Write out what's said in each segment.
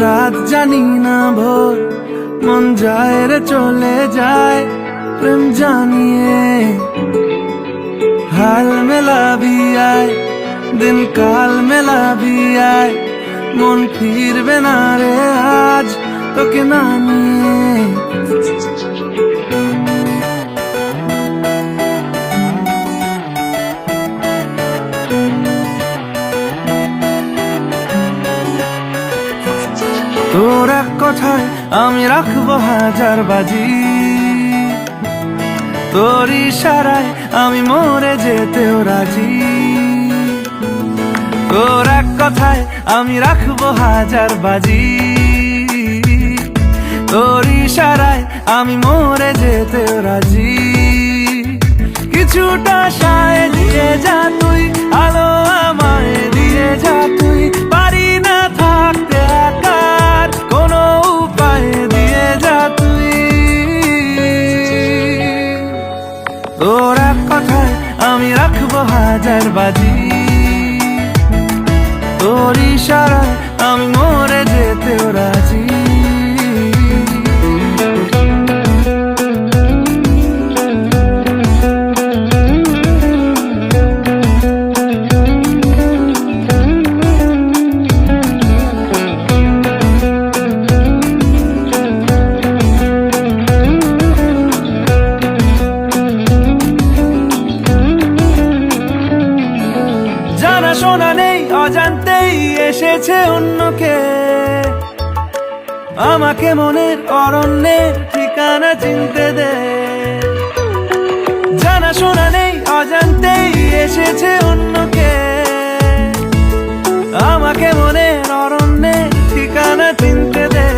রাত জানি না ভোর, মন যায় রে চলে যায় প্রেম জানিয়ে। হাল মেলাবি আয়, দিন কাল মেলাবি আয়, মন ফিরবে না রে আজ তোকে না নিয়ে। তোর এক কথায় আমি রাখবো হাজার বাজি, তোর ইশারায় আমি মরে যেতেও রাজি। তোর এক কথায় আমি রাখবো হাজার বাজি, তোর ইশারায় আমি মরে যেতেও রাজি। কিছুটা সায় দিয়ে যা তুই, আলো আমায় দিয়ে যা তুই, পারি না থাকতে একার কোনো উপায় দিয়ে যা তুই। তোর এক কথায় আমি রাখবো হাজার বাজি, তোর ইশারায় আমি মরে যেতেও রাজি। জানা শোনা নেই অজান্তেই এসেছে অন্যকে, আমাকে মনের অরণ্যের ঠিকানা চিনতে দে। জানা শোনা নেই অজান্তেই এসেছে অন্যকে, আমাকে মনের অরণ্যের ঠিকানা চিনতে দে।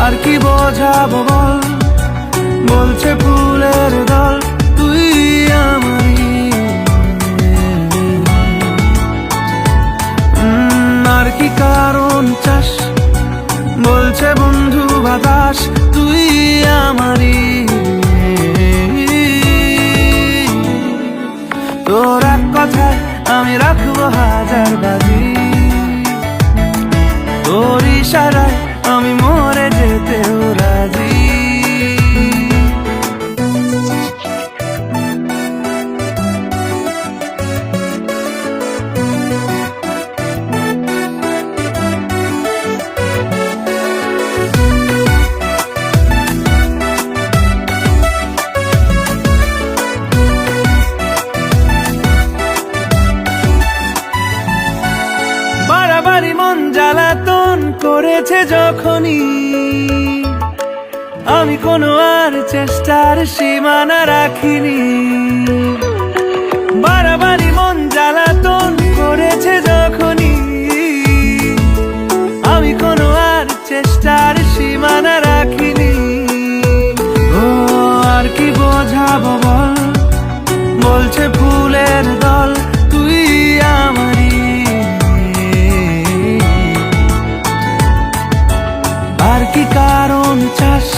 আর কি বোঝাবো বল, বলছে ফুলের দল তুই আমারই। আর কি কারণ চাস, বলছে বন্ধু বাতাস তুই আমারই। তোর এক কথায় আমি রাখবো হাজার বাজি, তোর ইশারায় আমি মরে যেতেও রাজি। বাড়াবাড়ি মন জ্বালাতন করেছে যখনই, আমি কোনো আর চেষ্টার সীমানা রাখিনি। বাড়াবাড়ি মন জ্বালাতন করেছে যখনই, আমি কোনো আর চেষ্টার সীমানা রাখিনি। ও আর কি বোঝাবো বল, বলছে ফুলের দল তুই আমারই। আর কি কারণ চাস,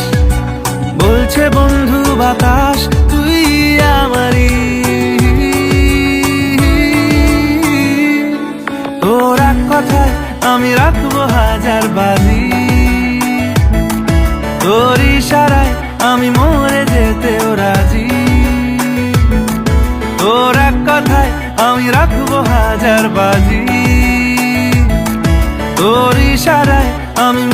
বলছে বন্ধু বাতাস তুই আমারই। তোর এক কথায় আমি রাখবো হাজার বাজি, তোর ইশারায় আমি মরে যেতেও রাজি। তোর এক কথায় আমি রাখবো হাজার বাজি, তোর ইশারায় আমি